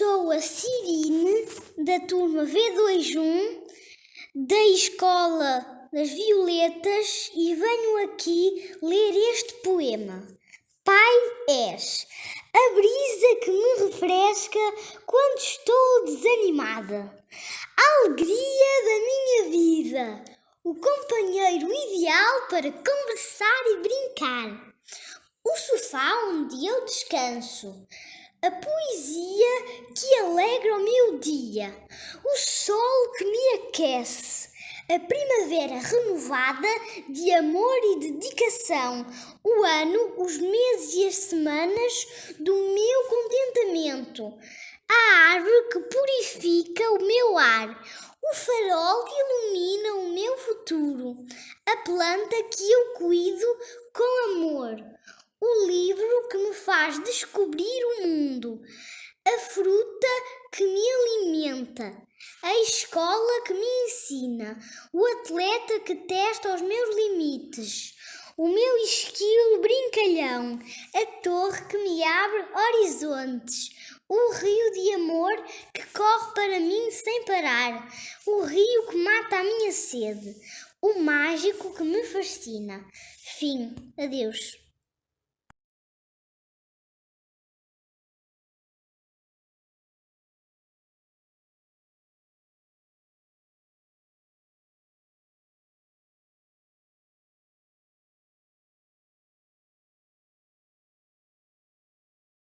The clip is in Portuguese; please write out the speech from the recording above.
Sou a Cirine, da turma V21, da Escola das Violetas, e venho aqui ler este poema. Pai és, a brisa que me refresca quando estou desanimada, a alegria da minha vida, o companheiro ideal para conversar e brincar, o sofá onde eu descanso, a poesia que alegra o meu dia, o sol que me aquece, a primavera renovada de amor e dedicação, o ano, os meses e as semanas do meu contentamento, a árvore que purifica o meu ar, o farol que ilumina o meu futuro, a planta que eu cuido com amor, o livro que me faz descobrir o mundo, a fruta que me alimenta, a escola que me ensina, o atleta que testa os meus limites, o meu esquilo brincalhão, a torre que me abre horizontes, o rio de amor que corre para mim sem parar, o rio que mata a minha sede, o mágico que me fascina. Fim. Adeus.